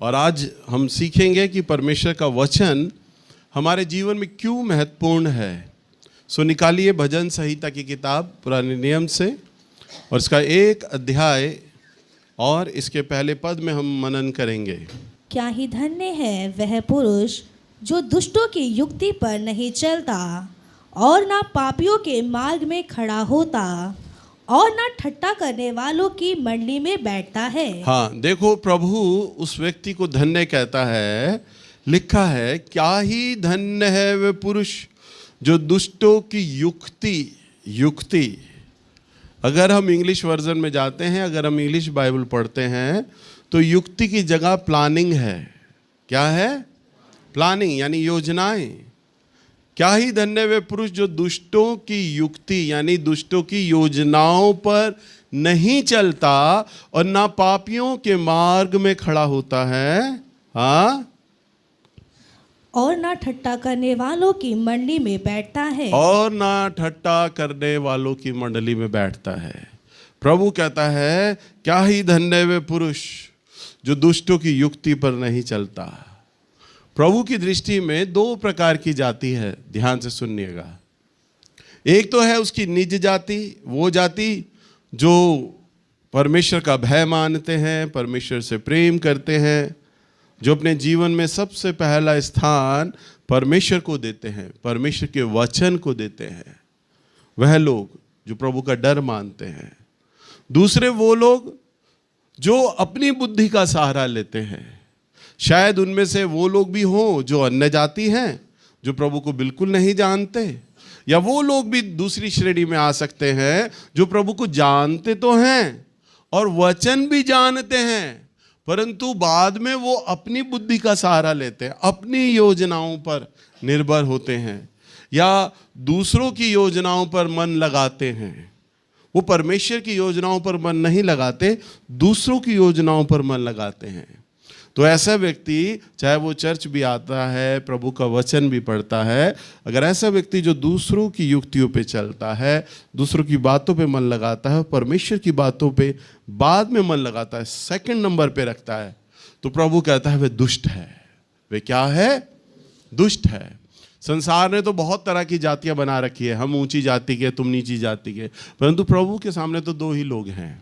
और आज हम सीखेंगे कि परमेश्वर का वचन हमारे जीवन में क्यों महत्वपूर्ण है। सो निकालिए भजन संहिता की किताब पुराने नियम से और इसका 1 अध्याय और इसके पहले पद में हम मनन करेंगे। क्या ही धन्य है वह पुरुष जो दुष्टों की युक्ति पर नहीं चलता और ना पापियों के मार्ग में खड़ा होता और ना ठट्टा करने वालों की मंडली में बैठता है। हाँ, देखो प्रभु उस व्यक्ति को धन्य कहता है। लिखा है क्या ही धन्य है वह पुरुष जो दुष्टों की युक्ति। अगर हम इंग्लिश वर्जन में जाते हैं, अगर हम इंग्लिश बाइबल पढ़ते हैं तो युक्ति की जगह प्लानिंग है। क्या है? प्लानिंग यानी योजनाएं। क्या ही धन्य वे पुरुष जो दुष्टों की युक्ति यानी दुष्टों की योजनाओं पर नहीं चलता और ना पापियों के मार्ग में खड़ा होता है। हाँ, और ना ठट्टा करने वालों की मंडली में बैठता है। और ना ठट्टा करने वालों की मंडली में बैठता है। प्रभु कहता है क्या ही धन्य वे पुरुष जो दुष्टों की युक्ति पर नहीं चलता। प्रभु की दृष्टि में 2 प्रकार की जाति है, ध्यान से सुनिएगा। एक तो है उसकी निज जाति, वो जाति जो परमेश्वर का भय मानते हैं, परमेश्वर से प्रेम करते हैं, जो अपने जीवन में सबसे पहला स्थान परमेश्वर को देते हैं, परमेश्वर के वचन को देते हैं। वह लोग जो प्रभु का डर मानते हैं। दूसरे वो लोग जो अपनी बुद्धि का सहारा लेते हैं। शायद उनमें से वो लोग भी हों जो अन्य जाति हैं, जो प्रभु को बिल्कुल नहीं जानते, या वो लोग भी दूसरी श्रेणी में आ सकते हैं जो प्रभु को जानते तो हैं और वचन भी जानते हैं, परंतु बाद में वो अपनी बुद्धि का सहारा लेते हैं, अपनी योजनाओं पर निर्भर होते हैं या दूसरों की योजनाओं पर मन लगाते हैं। वो परमेश्वर की योजनाओं पर मन नहीं लगाते, दूसरों की योजनाओं पर मन लगाते हैं। तो ऐसा व्यक्ति, चाहे वो चर्च भी आता है, प्रभु का वचन भी पढ़ता है, अगर ऐसा व्यक्ति जो दूसरों की युक्तियों पे चलता है, दूसरों की बातों पे मन लगाता है, परमेश्वर की बातों पे बाद में मन लगाता है, सेकंड नंबर पे रखता है, तो प्रभु कहता है वे दुष्ट है। वे क्या है? दुष्ट है। संसार ने तो बहुत तरह की जातियां बना रखी है, हम ऊंची जाति के, तुम नीची जाति के, परंतु प्रभु के सामने तो 2 ही लोग हैं,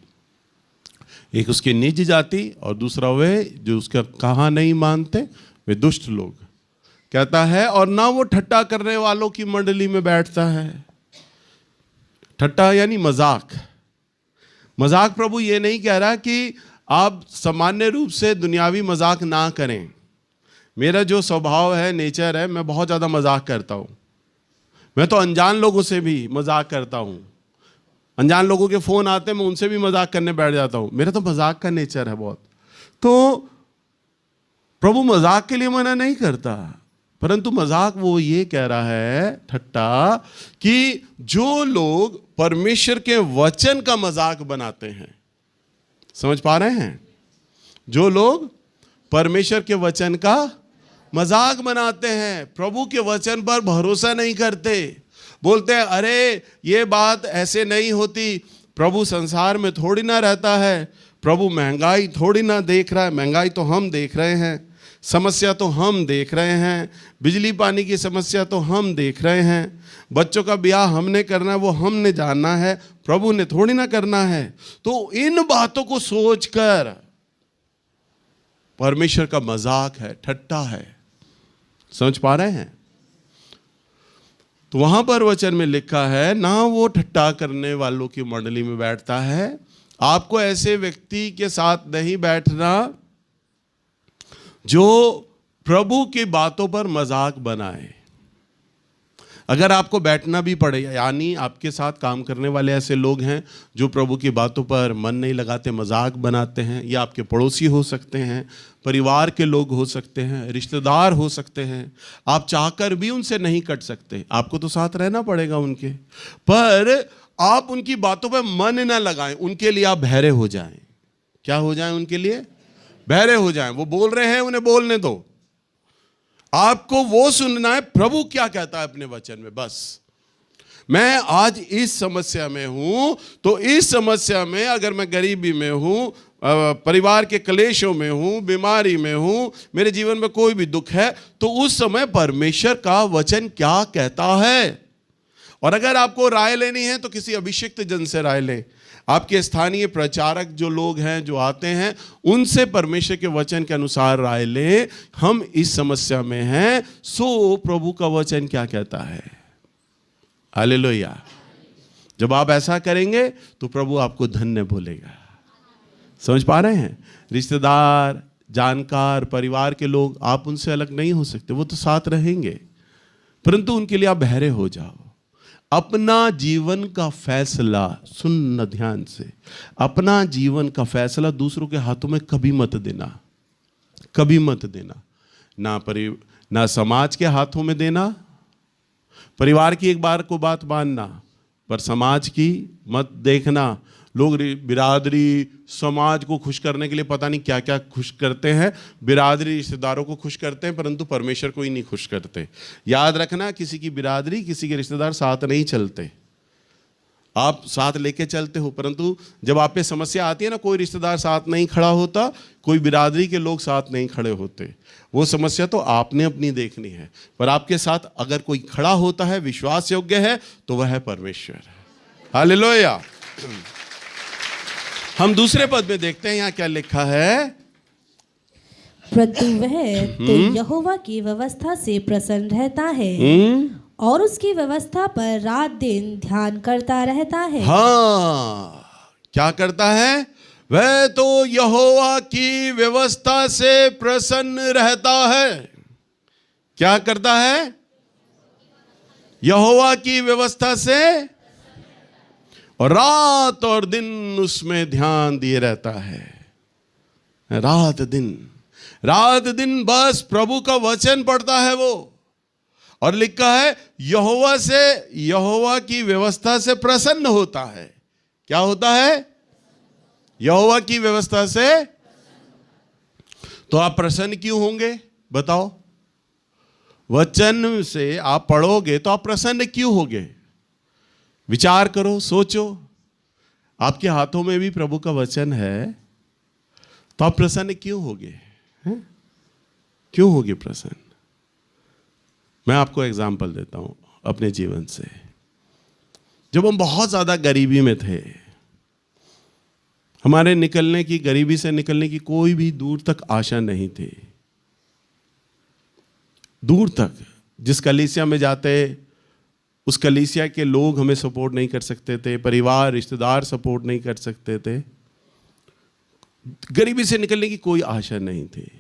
एक उसकी निज जाति और दूसरा वे जो उसका कहा नहीं मानते, वे दुष्ट लोग। कहता है और ना वो ठट्टा करने वालों की मंडली में बैठता है। ठट्टा यानी मजाक। मजाक प्रभु ये नहीं कह रहा कि आप सामान्य रूप से दुनियावी मजाक ना करें। मेरा जो स्वभाव है, नेचर है, मैं बहुत ज़्यादा मजाक करता हूँ। मैं तो अनजान लोगों से भी मजाक करता हूँ। अनजान लोगों के फ़ोन आते हैं, मैं उनसे भी मजाक करने बैठ जाता हूँ। मेरा तो मजाक का नेचर है बहुत। तो प्रभु मजाक के लिए मना नहीं करता, परंतु मजाक वो ये कह रहा है, ठट्टा, कि जो लोग परमेश्वर के वचन का मजाक बनाते हैं। समझ पा रहे हैं? जो लोग परमेश्वर के वचन का मजाक बनाते हैं, प्रभु के वचन पर भरोसा नहीं करते, बोलते हैं अरे ये बात ऐसे नहीं होती, प्रभु संसार में थोड़ी ना रहता है, प्रभु महंगाई थोड़ी ना देख रहा है, महंगाई तो हम देख रहे हैं, समस्या तो हम देख रहे हैं, बिजली पानी की समस्या तो हम देख रहे हैं, बच्चों का ब्याह हमने करना है, वो हमने जानना है, प्रभु ने थोड़ी ना करना है। तो इन बातों को सोचकर परमेश्वर का मजाक है, ठट्टा है। समझ पा रहे हैं? तो वहां पर वचन में लिखा है ना वो ठट्टा करने वालों की मंडली में बैठता है। आपको ऐसे व्यक्ति के साथ नहीं बैठना जो प्रभु की बातों पर मजाक बनाए। अगर आपको बैठना भी पड़े, यानी आपके साथ काम करने वाले ऐसे लोग हैं जो प्रभु की बातों पर मन नहीं लगाते, मजाक बनाते हैं, या आपके पड़ोसी हो सकते हैं, परिवार के लोग हो सकते हैं, रिश्तेदार हो सकते हैं, आप चाहकर भी उनसे नहीं कट सकते, आपको तो साथ रहना पड़ेगा उनके, पर आप उनकी बातों पर मन ना लगाएं, उनके लिए आप बहरे हो जाएं। क्या हो जाएं? उनके लिए बहरे हो जाएं। वो बोल रहे हैं, उन्हें बोलने दो। आपको वो सुनना है प्रभु क्या कहता है अपने वचन में, बस। मैं आज इस समस्या में हूं, तो इस समस्या में अगर मैं गरीबी में हूं, परिवार के क्लेशों में हूं, बीमारी में हूं, मेरे जीवन में कोई भी दुख है, तो उस समय परमेश्वर का वचन क्या कहता है। और अगर आपको राय लेनी है तो किसी अभिषिक्त जन से राय लें। आपके स्थानीय प्रचारक जो लोग हैं, जो आते हैं, उनसे परमेश्वर के वचन के अनुसार राय लें। हम इस समस्या में हैं, सो प्रभु का वचन क्या कहता है। हालेलुया। जब आप ऐसा करेंगे तो प्रभु आपको धन्य बोलेगा। समझ पा रहे हैं। रिश्तेदार, जानकार, परिवार के लोग, आप उनसे अलग नहीं हो सकते, वो तो साथ रहेंगे, परंतु उनके लिए आप बहरे हो जाओ। अपना जीवन का फैसला, सुनना ध्यान से, अपना जीवन का फैसला दूसरों के हाथों में कभी मत देना, कभी मत देना। ना समाज के हाथों में देना। परिवार की एक बार को बात मानना, पर समाज की मत देखना। लोग बिरादरी, समाज को खुश करने के लिए पता नहीं क्या क्या खुश करते हैं। बिरादरी, रिश्तेदारों को खुश करते हैं, परंतु परमेश्वर को ही नहीं खुश करते। याद रखना, किसी की बिरादरी, किसी के रिश्तेदार साथ नहीं चलते। आप साथ लेके चलते हो, परंतु जब आप पे समस्या आती है ना, कोई रिश्तेदार साथ नहीं खड़ा होता, कोई बिरादरी के लोग साथ नहीं खड़े होते। वो समस्या तो आपने अपनी देखनी है, पर आपके साथ अगर कोई खड़ा होता है, विश्वास योग्य है, तो वह है परमेश्वर। हालेलुया। हम दूसरे पद में देखते हैं, यहाँ क्या लिखा है। परंतु वह तो यहोवा की व्यवस्था से प्रसन्न रहता है और उसकी व्यवस्था पर रात दिन ध्यान करता रहता है। हाँ, क्या करता है? वह तो यहोवा की व्यवस्था से प्रसन्न रहता है। क्या करता है? यहोवा की व्यवस्था से, और रात और दिन उसमें ध्यान दिए रहता है। रात दिन बस प्रभु का वचन पढ़ता है वो। और लिखा है यहोवा की व्यवस्था से प्रसन्न होता है। क्या होता है? यहोवा की व्यवस्था से। तो आप प्रसन्न क्यों होंगे बताओ? वचन से आप पढ़ोगे तो आप प्रसन्न क्यों होगे? विचार करो, सोचो। आपके हाथों में भी प्रभु का वचन है, तो आप प्रसन्न क्यों होगे? क्यों होगे प्रसन्न? मैं आपको एग्जाम्पल देता हूं अपने जीवन से। जब हम बहुत ज्यादा गरीबी में थे, हमारे गरीबी से निकलने की कोई भी दूर तक आशा नहीं थी। दूर तक, जिस कलीसिया में जाते, उस कलीसिया के लोग हमें सपोर्ट नहीं कर सकते थे, परिवार, रिश्तेदार सपोर्ट नहीं कर सकते थे। गरीबी से निकलने की कोई आशा नहीं थी।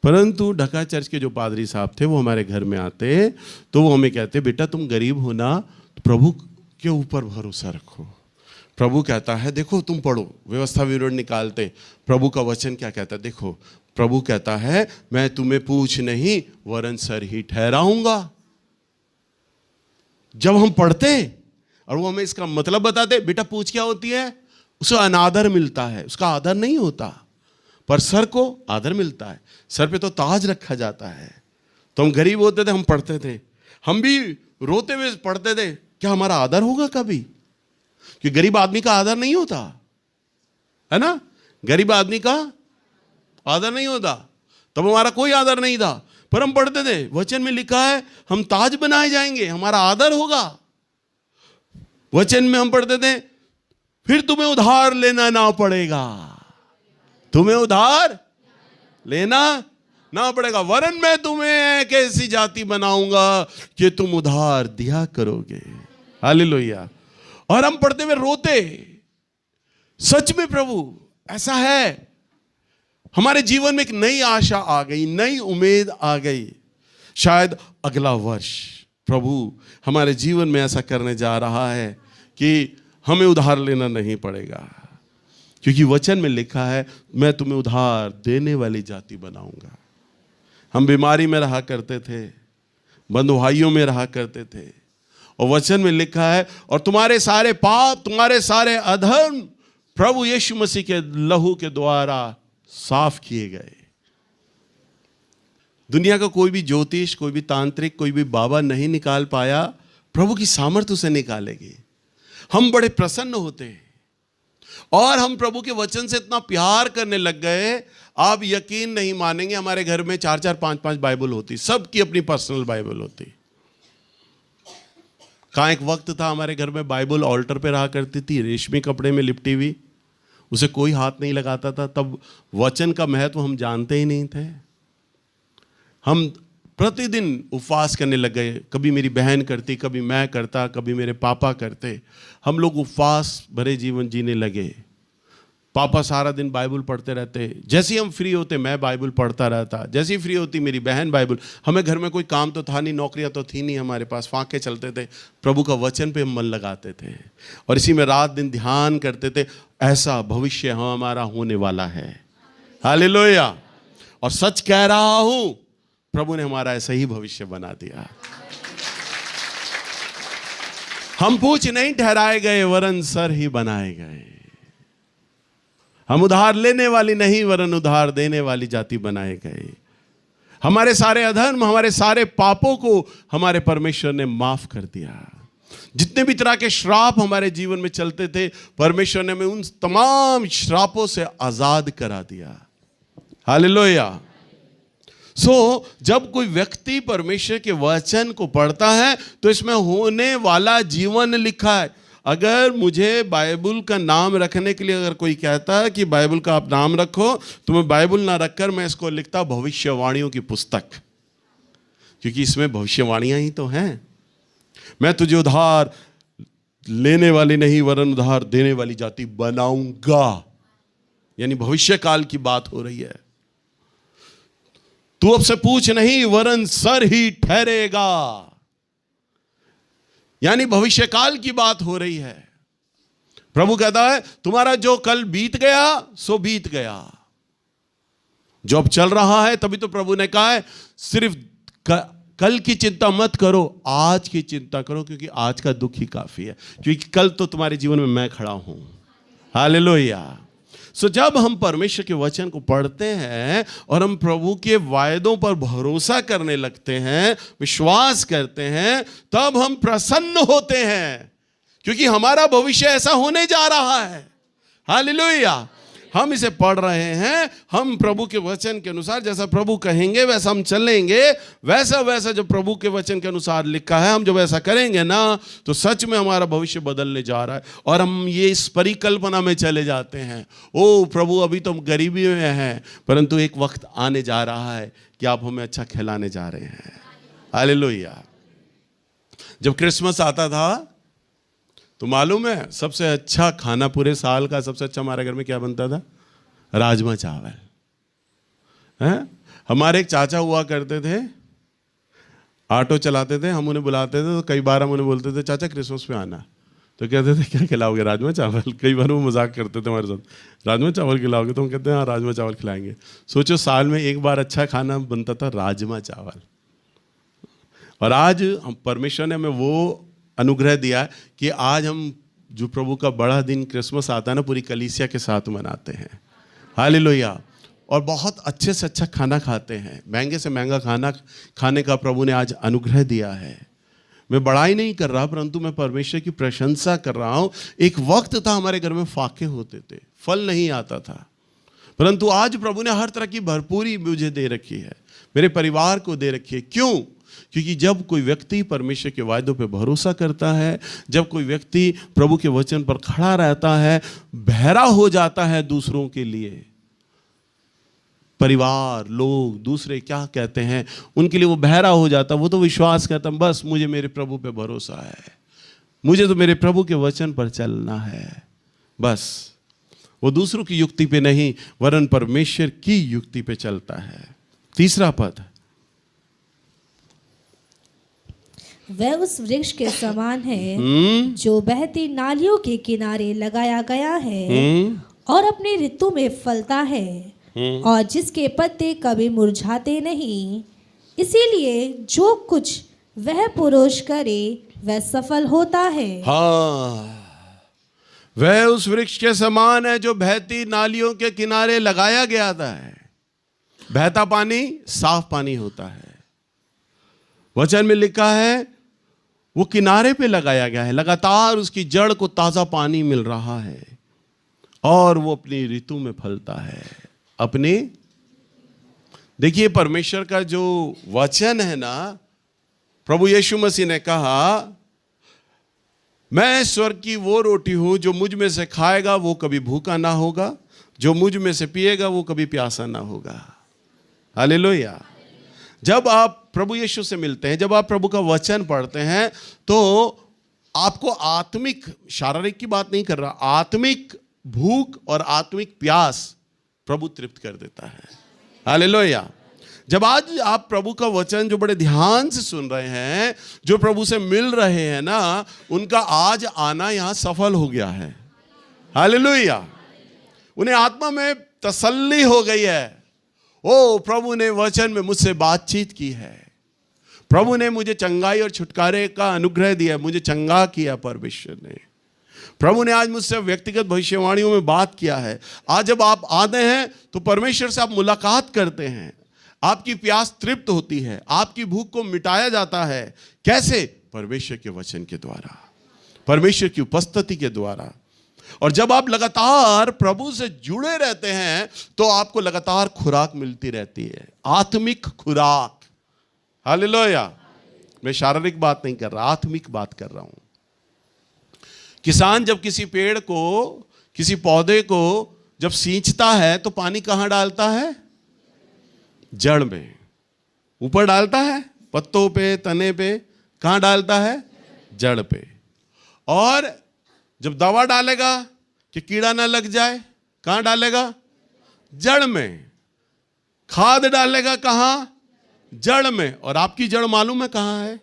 परंतु ढका चर्च के जो पादरी साहब थे, वो हमारे घर में आते, तो वो हमें कहते, बेटा तुम गरीब हो ना, तो प्रभु के ऊपर भरोसा रखो। प्रभु कहता है, देखो तुम पढ़ो, व्यवस्था विवरण निकालते, प्रभु का वचन क्या कहता है देखो। प्रभु कहता है, मैं तुम्हें पूछ नहीं वरन सर ही ठहराऊंगा। जब हम पढ़ते और वो हमें इसका मतलब बताते, बेटा पूछ क्या होती है, उसे अनादर मिलता है, उसका आदर नहीं होता, पर सर को आदर मिलता है। सर पे तो ताज रखा जाता है। तो हम गरीब होते थे, हम पढ़ते थे, हम भी रोते हुए पढ़ते थे, क्या हमारा आदर होगा कभी? कि गरीब आदमी का आदर नहीं होता है ना, गरीब आदमी का आदर नहीं होता। तब हमारा कोई आदर नहीं था, पर हम पढ़ते थे, वचन में लिखा है हम ताज बनाए जाएंगे, हमारा आदर होगा। वचन में हम पढ़ते थे, फिर तुम्हें उधार लेना ना पड़ेगा, तुम्हें उधार लेना ना पड़ेगा, वरन मैं तुम्हें एक ऐसी जाति बनाऊंगा कि तुम उधार दिया करोगे। हालेलुया। और हम पढ़ते हुए रोते, सच में प्रभु ऐसा है। हमारे जीवन में एक नई आशा आ गई, नई उम्मीद आ गई। शायद अगला वर्ष प्रभु हमारे जीवन में ऐसा करने जा रहा है कि हमें उधार लेना नहीं पड़ेगा, क्योंकि वचन में लिखा है मैं तुम्हें उधार देने वाली जाति बनाऊंगा। हम बीमारी में रहा करते थे, बंधुआइयों में रहा करते थे, और वचन में लिखा है और तुम्हारे सारे पाप, तुम्हारे सारे अधर्म प्रभु यीशु मसीह के लहू के द्वारा साफ किए गए। दुनिया का कोई भी ज्योतिष, कोई भी तांत्रिक, कोई भी बाबा नहीं निकाल पाया प्रभु की सामर्थ्य उसे निकालेगी। हम बड़े प्रसन्न होते हैं और हम प्रभु के वचन से इतना प्यार करने लग गए, आप यकीन नहीं मानेंगे, हमारे घर में 4-4, 5-5 बाइबल होती, सबकी अपनी पर्सनल बाइबल होती। कहाँ एक वक्त था हमारे घर में बाइबल ऑल्टर पे रहा करती थी, रेशमी कपड़े में लिपटी हुई, उसे कोई हाथ नहीं लगाता था। तब वचन का महत्व हम जानते ही नहीं थे। हम प्रतिदिन उपवास करने लग गए, कभी मेरी बहन करती, कभी मैं करता, कभी मेरे पापा करते। हम लोग उपवास भरे जीवन जीने लगे। पापा सारा दिन बाइबल पढ़ते रहते, जैसे ही हम फ्री होते मैं बाइबल पढ़ता रहता, जैसे ही फ्री होती मेरी बहन बाइबल। हमें घर में कोई काम तो था नहीं, नौकरियां तो थी नहीं हमारे पास, फांके चलते थे, प्रभु का वचन पे हम मन लगाते थे और इसी में रात दिन ध्यान करते थे। ऐसा भविष्य हमारा होने वाला है, हालेलुया। और सच कह रहा हूं, प्रभु ने हमारा ऐसा ही भविष्य बना दिया। हम पूछ नहीं ठहराए गए, वरन सर ही बनाए गए। हम उधार लेने वाली नहीं, वरन उधार देने वाली जाति बनाए गए। हमारे सारे अधर्म, हमारे सारे पापों को हमारे परमेश्वर ने माफ कर दिया। जितने भी तरह के श्राप हमारे जीवन में चलते थे, परमेश्वर ने हमें उन तमाम श्रापों से आजाद करा दिया, हालेलुया। जब कोई व्यक्ति परमेश्वर के वचन को पढ़ता है तो इसमें होने वाला जीवन लिखा है। अगर मुझे बाइबल का नाम रखने के लिए अगर कोई कहता है कि बाइबल का आप नाम रखो, तो मैं बाइबल ना रखकर मैं इसको लिखता भविष्यवाणियों की पुस्तक, क्योंकि इसमें भविष्यवाणियां ही तो हैं। मैं तुझे उधार लेने वाली नहीं, वरन उधार देने वाली जाति बनाऊंगा, यानी भविष्य काल की बात हो रही है। तू अब से पूछ नहीं, वरन सर ही ठहरेगा, यानी भविष्य काल की बात हो रही है। प्रभु कहता है तुम्हारा जो कल बीत गया सो बीत गया, जो अब चल रहा है। तभी तो प्रभु ने कहा है सिर्फ कल की चिंता मत करो, आज की चिंता करो, क्योंकि आज का दुख ही काफी है, क्योंकि कल तो तुम्हारे जीवन में मैं खड़ा हूं, हालेलुया। जब हम परमेश्वर के वचन को पढ़ते हैं और हम प्रभु के वायदों पर भरोसा करने लगते हैं, विश्वास करते हैं, तब हम प्रसन्न होते हैं, क्योंकि हमारा भविष्य ऐसा होने जा रहा है, हालेलुया। हम इसे पढ़ रहे हैं, हम प्रभु के वचन के अनुसार, जैसा प्रभु कहेंगे वैसा हम चलेंगे, वैसा वैसा जो प्रभु के वचन के अनुसार लिखा है हम जब ऐसा करेंगे ना, तो सच में हमारा भविष्य बदलने जा रहा है। और हम ये इस परिकल्पना में चले जाते हैं, ओ प्रभु अभी तो हम गरीबी में हैं, परंतु एक वक्त आने जा रहा है कि आप हमें अच्छा खिलाने जा रहे हैं, हालेलुया। जब क्रिसमस आता था तो मालूम है सबसे अच्छा खाना पूरे साल का सबसे अच्छा हमारे घर में क्या बनता था? राजमा चावल हैं? हमारे एक चाचा हुआ करते थे, ऑटो चलाते थे, हम उन्हें बुलाते थे तो कई बार हम उन्हें बोलते थे चाचा क्रिसमस पे आना, तो कहते थे क्या खिलाओगे? राजमा चावल। कई बार वो मजाक करते थे हमारे साथ, राजमा चावल खिलाओगे? तो हम कहते हैं हाँ राजमा चावल खिलाएंगे। सोचो साल में एक बार अच्छा खाना बनता था राजमा चावल। और आज हम परमेश्वर ने हमें वो अनुग्रह दिया कि आज हम जो प्रभु का बड़ा दिन क्रिसमस आता है ना, पूरी कलीसिया के साथ मनाते हैं, हालेलुया। और बहुत अच्छे से अच्छा खाना खाते हैं, महंगे से महंगा खाना खाने का प्रभु ने आज अनुग्रह दिया है। मैं बड़ाई नहीं कर रहा, परंतु मैं परमेश्वर की प्रशंसा कर रहा हूँ। एक वक्त था हमारे घर में फाके होते थे, फल नहीं आता था, परंतु आज प्रभु ने हर तरह की भरपूरी मुझे दे रखी है, मेरे परिवार को दे रखी है। क्यों? क्योंकि जब कोई व्यक्ति परमेश्वर के वायदों पे भरोसा करता है, जब कोई व्यक्ति प्रभु के वचन पर खड़ा रहता है, बहरा हो जाता है दूसरों के लिए, परिवार लोग दूसरे क्या कहते हैं उनके लिए वो बहरा हो जाता, वो तो विश्वास करता बस मुझे मेरे प्रभु पे भरोसा है, मुझे तो मेरे प्रभु के वचन पर चलना है, बस वो दूसरों की युक्ति पे नहीं वरन परमेश्वर की युक्ति पे चलता है। तीसरा पद, वह उस वृक्ष के समान है जो बहती नालियों के किनारे लगाया गया है और अपनी ऋतु में फलता है और जिसके पत्ते कभी मुरझाते नहीं, इसीलिए जो कुछ वह पुरुष करे वह सफल होता है। हाँ, वह उस वृक्ष के समान है जो बहती नालियों के किनारे लगाया गया था। बहता पानी साफ पानी होता है। वचन में लिखा है वो किनारे पे लगाया गया है, लगातार उसकी जड़ को ताजा पानी मिल रहा है और वो अपनी ऋतु में फलता है। अपने देखिए परमेश्वर का जो वचन है ना, प्रभु यीशु मसीह ने कहा, मैं स्वर्ग की वो रोटी हूं, जो मुझ में से खाएगा वो कभी भूखा ना होगा, जो मुझ में से पिएगा वो कभी प्यासा ना होगा। हालेलुया। जब आप प्रभु यीशु से मिलते हैं, जब आप प्रभु का वचन पढ़ते हैं, तो आपको आत्मिक, शारीरिक की बात नहीं कर रहा, आत्मिक भूख और आत्मिक प्यास प्रभु तृप्त कर देता है। हालेलुया। जब आज आप प्रभु का वचन जो बड़े ध्यान से सुन रहे हैं, जो प्रभु से मिल रहे हैं ना, उनका आज आना यहां सफल हो गया है। हालेलुया। उन्हें आत्मा में तसल्ली हो गई है। ओ प्रभु ने वचन में मुझसे बातचीत की है, प्रभु ने मुझे चंगाई और छुटकारे का अनुग्रह दिया, मुझे चंगा किया परमेश्वर ने। प्रभु ने आज मुझसे व्यक्तिगत भविष्यवाणियों में बात किया है। आज जब आप आते हैं तो परमेश्वर से आप मुलाकात करते हैं, आपकी प्यास तृप्त होती है, आपकी भूख को मिटाया जाता है। कैसे? परमेश्वर के वचन के द्वारा, परमेश्वर की उपस्थिति के द्वारा। और जब आप लगातार प्रभु से जुड़े रहते हैं तो आपको लगातार खुराक मिलती रहती है, आत्मिक खुराक। हालेलुया। मैं शारीरिक बात नहीं कर रहा, आत्मिक बात कर रहा हूं। किसान जब किसी पेड़ को, किसी पौधे को जब सींचता है तो पानी कहां डालता है? जड़ में। ऊपर डालता है? पत्तों पे, तने पे? कहां डालता है? जड़ पे। और जब दवा डालेगा कि कीड़ा ना लग जाए, कहां डालेगा? जड़ में। खाद डालेगा कहां? जड़ में। और आपकी जड़ मालूम है कहां है?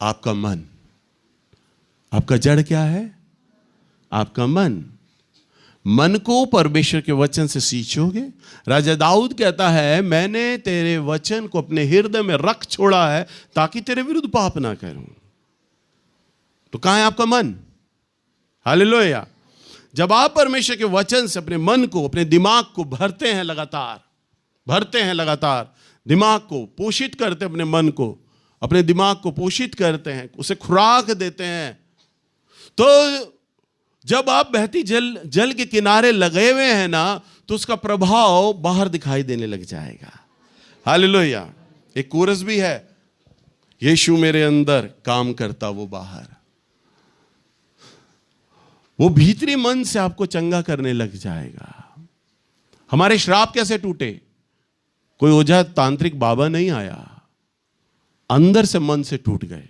आपका मन। आपका जड़ क्या है? आपका मन। मन को परमेश्वर के वचन से सींचोगे। राजा दाऊद कहता है, मैंने तेरे वचन को अपने हृदय में रख छोड़ा है ताकि तेरे विरुद्ध पाप ना करूं। तो कहां है आपका मन? हालेलुया। जब आप परमेश्वर के वचन से अपने मन को, अपने दिमाग को भरते हैं लगातार, दिमाग को पोषित करते हैं, अपने मन को, अपने दिमाग को पोषित करते हैं, उसे खुराक देते हैं, तो जब आप बहती जल के किनारे लगे हुए हैं ना, तो उसका प्रभाव बाहर दिखाई देने लग जाएगा। हालेलुया। एक कोरस भी है, यीशु मेरे अंदर काम करता वो बाहर। वो भीतरी मन से आपको चंगा करने लग जाएगा। हमारे श्राप कैसे टूटे? कोई ओझा तांत्रिक बाबा नहीं आया, अंदर से मन से टूट गए।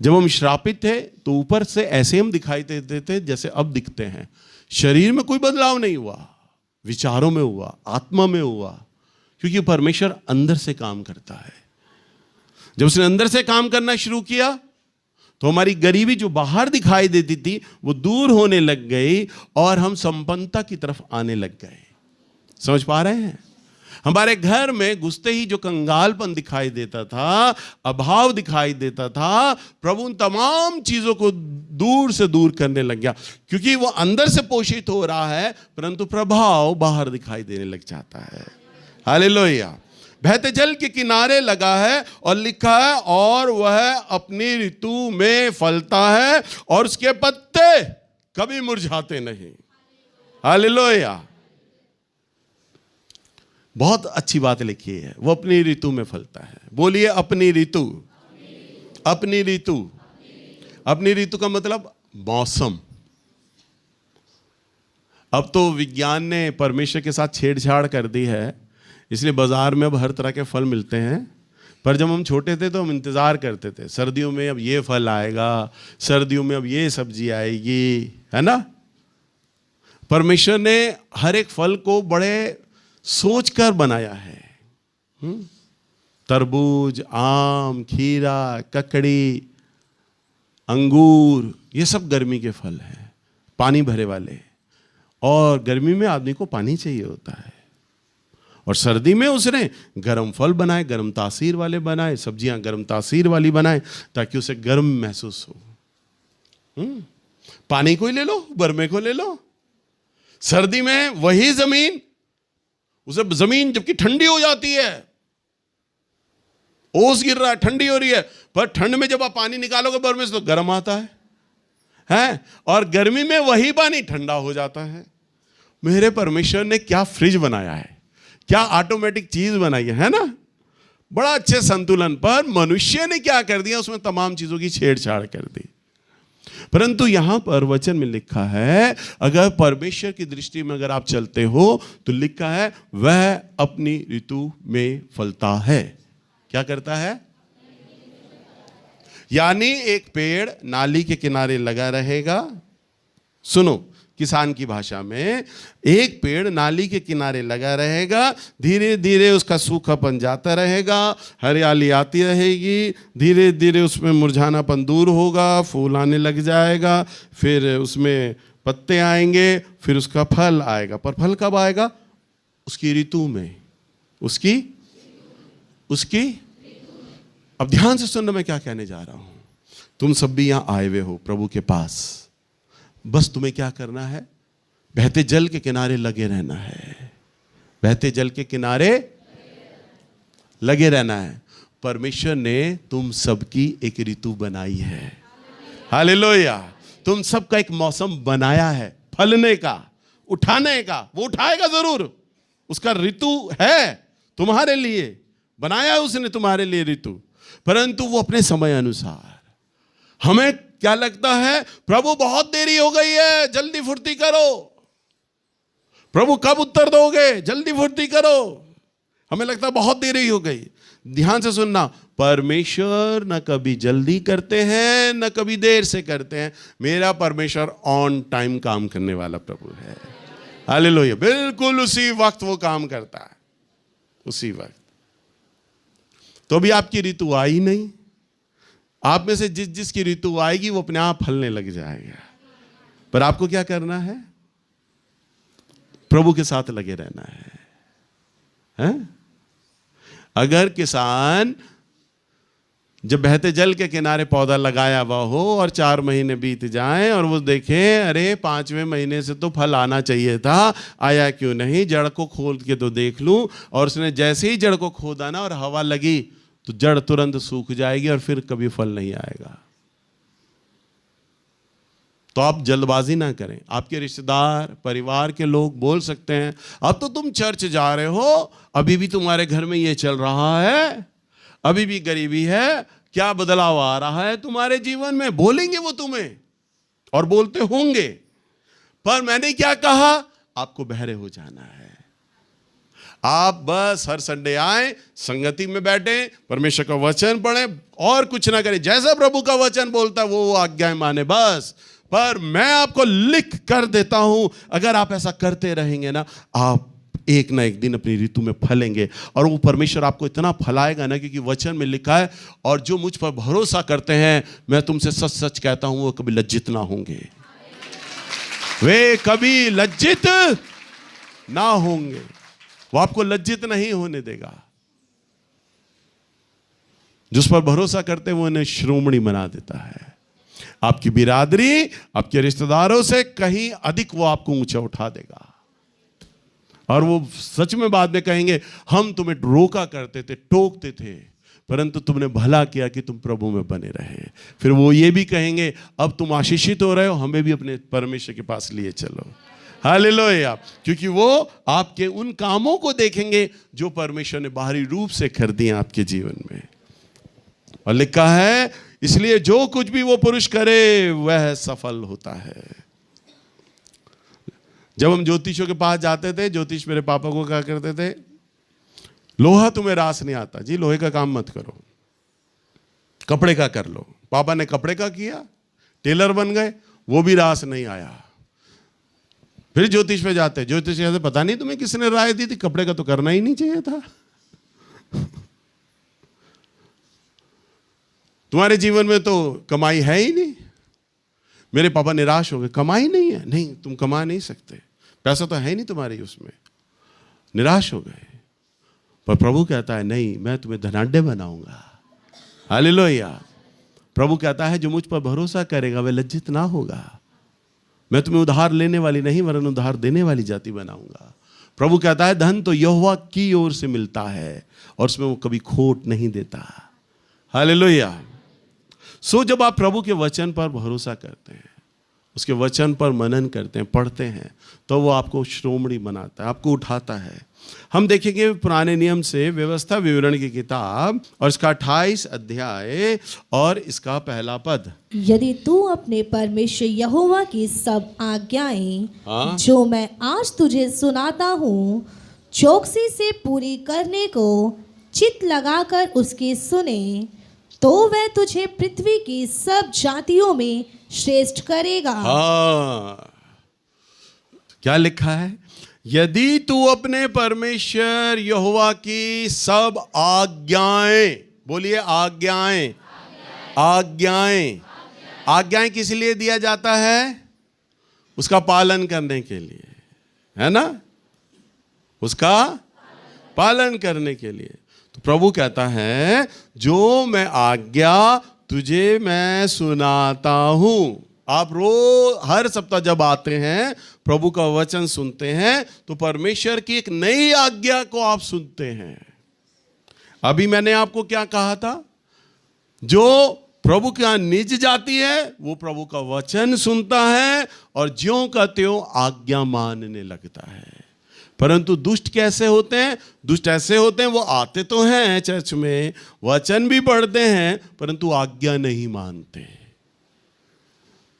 जब हम श्रापित थे तो ऊपर से ऐसे हम दिखाई देते थे जैसे अब दिखते हैं। शरीर में कोई बदलाव नहीं हुआ, विचारों में हुआ, आत्मा में हुआ, क्योंकि परमेश्वर अंदर से काम करता है। जब उसने अंदर से काम करना शुरू किया तो हमारी गरीबी जो बाहर दिखाई देती थी वो दूर होने लग गई और हम संपन्नता की तरफ आने लग गए। समझ पा रहे हैं? हमारे घर में घुसते ही जो कंगालपन दिखाई देता था, अभाव दिखाई देता था, प्रभु उन तमाम चीजों को दूर से दूर करने लग गया, क्योंकि वो अंदर से पोषित हो रहा है परंतु प्रभाव बाहर दिखाई देने लग जाता है। हालेलुया। बहते जल के किनारे लगा है और लिखा है, और वह अपनी ऋतु में फलता है और उसके पत्ते कभी मुरझाते नहीं। हालेलुया। बहुत अच्छी बात लिखी है, वो अपनी ऋतु में फलता है। बोलिए अपनी ऋतु। अपनी ऋतु। अपनी ऋतु का मतलब मौसम। अब तो विज्ञान ने परमेश्वर के साथ छेड़छाड़ कर दी है, इसलिए बाजार में अब हर तरह के फल मिलते हैं। पर जब हम छोटे थे तो हम इंतजार करते थे, सर्दियों में अब ये फल आएगा, सर्दियों में अब ये सब्जी आएगी, है ना। परमेश्वर ने हर एक फल को बड़े सोचकर बनाया है। तरबूज, आम, खीरा, ककड़ी, अंगूर, ये सब गर्मी के फल हैं, पानी भरे वाले। और गर्मी में आदमी को पानी चाहिए होता है, और सर्दी में उसने गर्म फल बनाए, गर्म तासीर वाले बनाए, सब्जियां गर्म तासीर वाली बनाए ताकि उसे गर्म महसूस हो। पानी को ही ले लो, बरमे को ले लो। सर्दी में वही जमीन, उसे जमीन जबकि ठंडी हो जाती है, ओस गिर रहा है, ठंडी हो रही है, पर ठंड में जब आप पानी निकालोगे बाहर में से तो गर्म आता है, और गर्मी में वही पानी ठंडा हो जाता है। मेरे परमेश्वर ने क्या फ्रिज बनाया है, क्या ऑटोमेटिक चीज बनाई है ना, बड़ा अच्छे संतुलन। पर मनुष्य ने क्या कर दिया, उसमें तमाम चीजों की छेड़छाड़ कर दी। परंतु यहां पर वचन में लिखा है, अगर परमेश्वर की दृष्टि में अगर आप चलते हो तो लिखा है वह अपनी ऋतु में फलता है। क्या करता है? यानी एक पेड़ नाली के किनारे लगा रहेगा। सुनो, किसान की भाषा में, एक पेड़ नाली के किनारे लगा रहेगा, धीरे धीरे उसका सूखापन जाता रहेगा, हरियाली आती रहेगी, धीरे धीरे उसमें मुरझानापन दूर होगा, फूल आने लग जाएगा, फिर उसमें पत्ते आएंगे, फिर उसका फल आएगा। पर फल कब आएगा? उसकी ऋतु में। उसकी अब ध्यान से सुनना मैं क्या कहने जा रहा हूं। तुम सब भी यहां आए हुए हो प्रभु के पास, बस तुम्हें क्या करना है? बहते जल के किनारे लगे रहना है। बहते जल के किनारे लगे रहना है। परमेश्वर ने तुम सबकी एक ऋतु बनाई है। हालेलुया। तुम सबका एक मौसम बनाया है, फलने का, उठाने का। वो उठाएगा जरूर, उसका ऋतु है तुम्हारे लिए, बनाया है उसने तुम्हारे लिए ऋतु, परंतु वो अपने समय अनुसार। हमें क्या लगता है, प्रभु बहुत देरी हो गई है, जल्दी फुर्ती करो, प्रभु कब उत्तर दोगे, जल्दी फुर्ती करो। हमें लगता है बहुत देरी हो गई। ध्यान से सुनना, परमेश्वर न कभी जल्दी करते हैं न कभी देर से करते हैं। मेरा परमेश्वर ऑन टाइम काम करने वाला प्रभु है। हालेलुया। बिल्कुल उसी वक्त वो काम करता है, उसी वक्त। तो अभी आपकी ऋतु आई नहीं, आप में से जिस जिसकी ऋतु आएगी वो अपने आप फलने लग जाएगा। पर आपको क्या करना है? प्रभु के साथ लगे रहना है? अगर किसान जब बहते जल के किनारे पौधा लगाया हुआ हो और 4 महीने बीत जाएं और वो देखे अरे 5वें महीने से तो फल आना चाहिए था, आया क्यों नहीं, जड़ को खोद के तो देख लूं, और उसने जैसे ही जड़ को खोदा ना और हवा लगी तो जड़ तुरंत सूख जाएगी और फिर कभी फल नहीं आएगा। तो आप जल्दबाजी ना करें। आपके रिश्तेदार, परिवार के लोग बोल सकते हैं, अब तो तुम चर्च जा रहे हो, अभी भी तुम्हारे घर में ये चल रहा है, अभी भी गरीबी है, क्या बदलाव आ रहा है तुम्हारे जीवन में? बोलेंगे वो तुम्हें, और बोलते होंगे। पर मैंने क्या कहा? आपको बहरे हो जाना है। आप बस हर संडे आए, संगति में बैठे, परमेश्वर का वचन पढ़ें और कुछ ना करें। जैसा प्रभु का वचन बोलता है वो आज्ञाएं माने बस। पर मैं आपको लिख कर देता हूं, अगर आप ऐसा करते रहेंगे ना, आप एक ना एक दिन अपनी ऋतु में फलेंगे। और वो परमेश्वर आपको इतना फलाएगा ना, क्योंकि वचन में लिखा है, और जो मुझ पर भरोसा करते हैं, मैं तुमसे सच सच कहता हूं, वो कभी लज्जित ना होंगे। वे कभी लज्जित ना होंगे। वो आपको लज्जित नहीं होने देगा। जिस पर भरोसा करते हैं वो उन्हें श्रोमणी बना देता है। आपकी बिरादरी, आपके रिश्तेदारों से कहीं अधिक वो आपको ऊंचा उठा देगा। और वो सच में बाद में कहेंगे, हम तुम्हें रोका करते थे, टोकते थे, परंतु तुमने भला किया कि तुम प्रभु में बने रहे। फिर वो ये भी कहेंगे, अब तुम आशीषित हो रहे हो, हमें भी अपने परमेश्वर के पास लिए चलो। हालेलुया। क्योंकि वो आपके उन कामों को देखेंगे जो परमेश्वर ने बाहरी रूप से कर दिए आपके जीवन में। और लिखा है, इसलिए जो कुछ भी वो पुरुष करे वह सफल होता है। जब हम ज्योतिषों के पास जाते थे, ज्योतिष मेरे पापा को क्या करते थे, लोहा तुम्हें रास नहीं आता जी, लोहे का काम मत करो, कपड़े का कर लो। पापा ने कपड़े का किया, टेलर बन गए, वो भी रास नहीं आया। फिर ज्योतिष पे जाते, ज्योतिष कहते, पता नहीं तुम्हें किसने राय दी थी, कपड़े का तो करना ही नहीं चाहिए था। तुम्हारे जीवन में तो कमाई है ही नहीं। मेरे पापा निराश हो गए, कमाई नहीं है, नहीं तुम कमा नहीं सकते, पैसा तो है ही नहीं तुम्हारी उसमें। निराश हो गए। पर प्रभु कहता है, नहीं, मैं तुम्हें धनाढ्य बनाऊंगा। हालेलुया। प्रभु कहता है, जो मुझ पर भरोसा करेगा वह लज्जित ना होगा। मैं तुम्हें उधार लेने वाली नहीं वरन उधार देने वाली जाति बनाऊंगा। प्रभु कहता है, धन तो यहोवा की ओर से मिलता है और उसमें वो कभी खोट नहीं देता। हालेलुया। सो जब आप प्रभु के वचन पर भरोसा करते हैं, उसके वचन पर मनन करते हैं, पढ़ते हैं, तो वो आपको श्रोमणी बनाता है, आपको उठाता है। हम देखेंगे पुराने नियम से व्यवस्था विवरण की किताब और इसका 28 अध्याय और इसका पहला पद। यदि तू अपने परमेश्वर यहोवा की सब आज्ञाएं हाँ। जो मैं आज तुझे सुनाता हूँ चौकसी से पूरी करने को चित लगाकर उसकी सुने, तो वह तुझे पृथ्वी की सब जातियों में श्रेष्ठ करेगा। हाँ, क्या लिखा है? यदि तू अपने परमेश्वर यहोवा की सब आज्ञाएं, बोलिए आज्ञाएं, आज्ञाएं, आज्ञाएं किस लिए दिया जाता है? उसका पालन करने के लिए, है ना? उसका पालन करने के लिए। तो प्रभु कहता है जो मैं आज्ञा तुझे मैं सुनाता हूं। आप रोज हर सप्ताह जब आते हैं, प्रभु का वचन सुनते हैं, तो परमेश्वर की एक नई आज्ञा को आप सुनते हैं। अभी मैंने आपको क्या कहा था? जो प्रभु का निज जाति है वो प्रभु का वचन सुनता है और ज्यों का त्यों आज्ञा मानने लगता है। परंतु दुष्ट कैसे होते हैं? दुष्ट ऐसे होते हैं, वो आते तो हैं चर्च में, वचन भी पढ़ते हैं, परंतु आज्ञा नहीं मानते।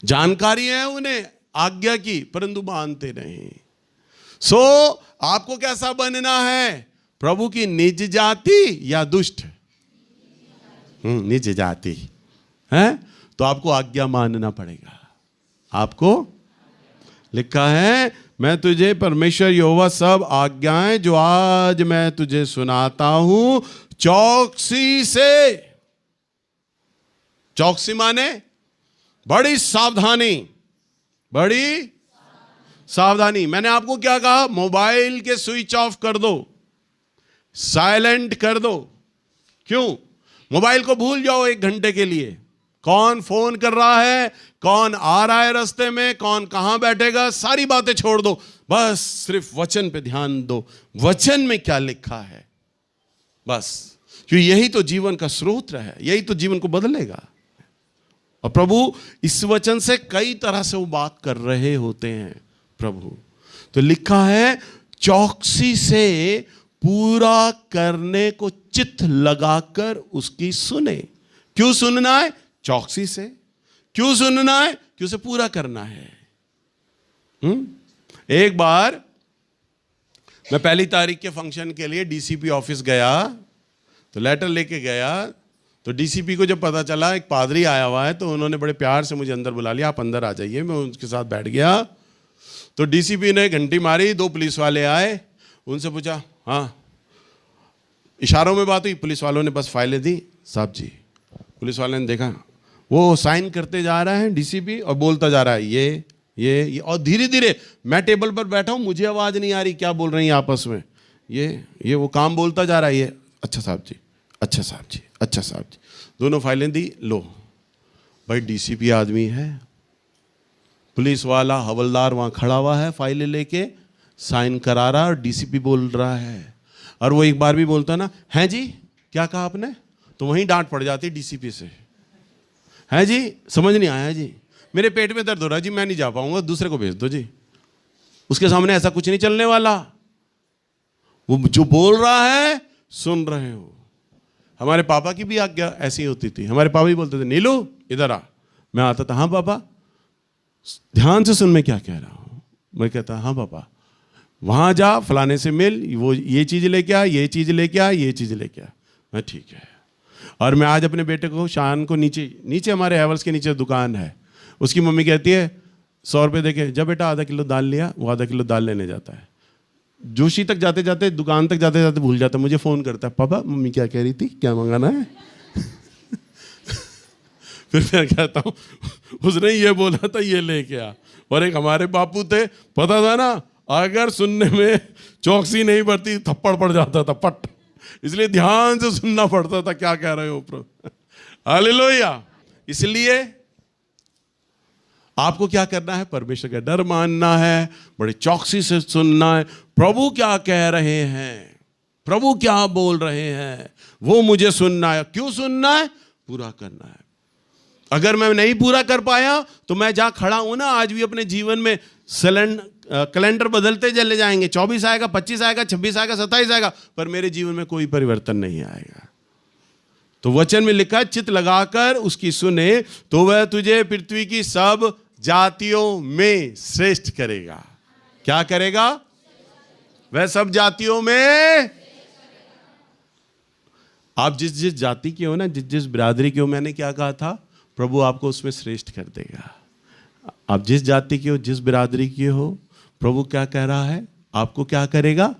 जानकारी है उन्हें आज्ञा की, परंतु मानते नहीं। सो आपको कैसा बनना है? प्रभु की निज जाति या दुष्ट? निज जाति है, तो आपको आज्ञा मानना पड़ेगा। आपको लिखा है मैं तुझे परमेश्वर यहोवा सब आज्ञाएं जो आज मैं तुझे सुनाता हूं चौकसी से। चौकसी माने बड़ी सावधानी, बड़ी सावधानी। मैंने आपको क्या कहा? मोबाइल के स्विच ऑफ कर दो, साइलेंट कर दो। क्यों? मोबाइल को भूल जाओ 1 घंटे के लिए। कौन फोन कर रहा है, कौन आ रहा है रास्ते में, कौन कहां बैठेगा, सारी बातें छोड़ दो। बस सिर्फ वचन पे ध्यान दो, वचन में क्या लिखा है, बस। क्योंकि यही तो जीवन का स्रोत है, यही तो जीवन को बदलेगा। और प्रभु इस वचन से कई तरह से वो बात कर रहे होते हैं प्रभु। तो लिखा है चौकसी से पूरा करने को चित्त लगाकर उसकी सुने। क्यों सुनना है? चौकसी से। क्यों सुनना है? कि उसे पूरा करना है। एक बार मैं 1 तारीख के फंक्शन के लिए डीसीपी ऑफिस गया, तो लेटर लेके गया। तो डीसीपी को जब पता चला एक पादरी आया हुआ है, तो उन्होंने बड़े प्यार से मुझे अंदर बुला लिया, आप अंदर आ जाइए। मैं उनके साथ बैठ गया। तो डीसीपी ने घंटी मारी, 2 पुलिस वाले आए, उनसे पूछा, हाँ, इशारों में बात हुई। पुलिस वालों ने बस फाइलें दी। साहब जी, पुलिस वाले ने देखा वो साइन करते जा रहा है डीसीपी और बोलता जा रहा है ये और धीरे धीरे मैं टेबल पर बैठा हूं, मुझे आवाज नहीं आ रही क्या बोल रही हैं आपस में। ये वो काम बोलता जा रहा है। ये अच्छा साहब जी, अच्छा साहब जी, अच्छा साहब जी। दोनों फाइलें दी। लो भाई, डीसीपी आदमी है, पुलिस वाला हवलदार वहां खड़ा हुआ है, फाइलें लेके साइन करा रहा और डीसीपी बोल रहा है। और वो एक बार भी बोलता ना, हैं जी क्या कहा आपने, तो वहीं डांट पड़ जाती डीसीपी से। है जी, समझ नहीं आया जी, मेरे पेट में दर्द हो रहा है जी, मैं नहीं जा पाऊंगा, दूसरे को भेज दो जी। उसके सामने ऐसा कुछ नहीं चलने वाला। वो जो बोल रहा है सुन रहे हो। हमारे पापा की भी आज्ञा ऐसी होती थी। हमारे पापा भी बोलते थे, नीलू इधर आ। मैं आता था, हाँ पापा, ध्यान से सुन मैं क्या कह रहा हूं। मैं कहता, हाँ पापा, वहां जा, फलाने से मिल, वो ये चीज लेके आ, ये चीज लेके आ, ये चीज लेके आ। मैं ठीक है। और मैं आज अपने बेटे को शान को नीचे हमारे हैवल्स के नीचे दुकान है, उसकी मम्मी कहती है 100 रुपये देके, जब बेटा आधा किलो दाल लिया, वो आधा किलो दाल लेने जाता है। जोशी तक जाते जाते, दुकान तक जाते जाते भूल जाता है, मुझे फ़ोन करता है, पापा मम्मी क्या कह रही थी, क्या मंगाना है। फिर मैं कहता हूँ उसने ये बोला था, ये लेके आ। और एक हमारे बापू थे, पता था ना, अगर सुनने में चौकसी नहीं बढ़ती थप्पड़ पड़ जाता था पट। इसलिए ध्यान से सुनना पड़ता था क्या कह रहे हो प्रभु। हालेलुया। इसलिए आपको क्या करना है? परमेश्वर का डर मानना है, बड़े चौकसी से सुनना है प्रभु क्या कह रहे हैं। प्रभु क्या बोल रहे हैं वो मुझे सुनना है। क्यों सुनना है? पूरा करना है। अगर मैं नहीं पूरा कर पाया तो मैं जहां खड़ा हूं ना, आज भी अपने जीवन में कैलेंडर बदलते चले जाएंगे, 24 आएगा, 25 आएगा, 26 आएगा, 27 आएगा, पर मेरे जीवन में कोई परिवर्तन नहीं आएगा। तो वचन में लिखा, चित्त लगाकर उसकी सुने तो वह तुझे पृथ्वी की सब जातियों में श्रेष्ठ करेगा। क्या करेगा? वह सब जातियों में, आप जिस जिस जाति के हो ना, जिस जिस बिरादरी के हो, मैंने क्या कहा था, प्रभु आपको उसमें श्रेष्ठ कर देगा। आप जिस जाति के हो, जिस बिरादरी के हो, प्रभु क्या कह रहा है, आपको क्या करेगा?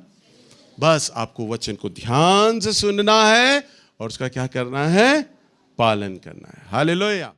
बस आपको वचन को ध्यान से सुनना है और उसका क्या करना है? पालन करना है। हालेलुया।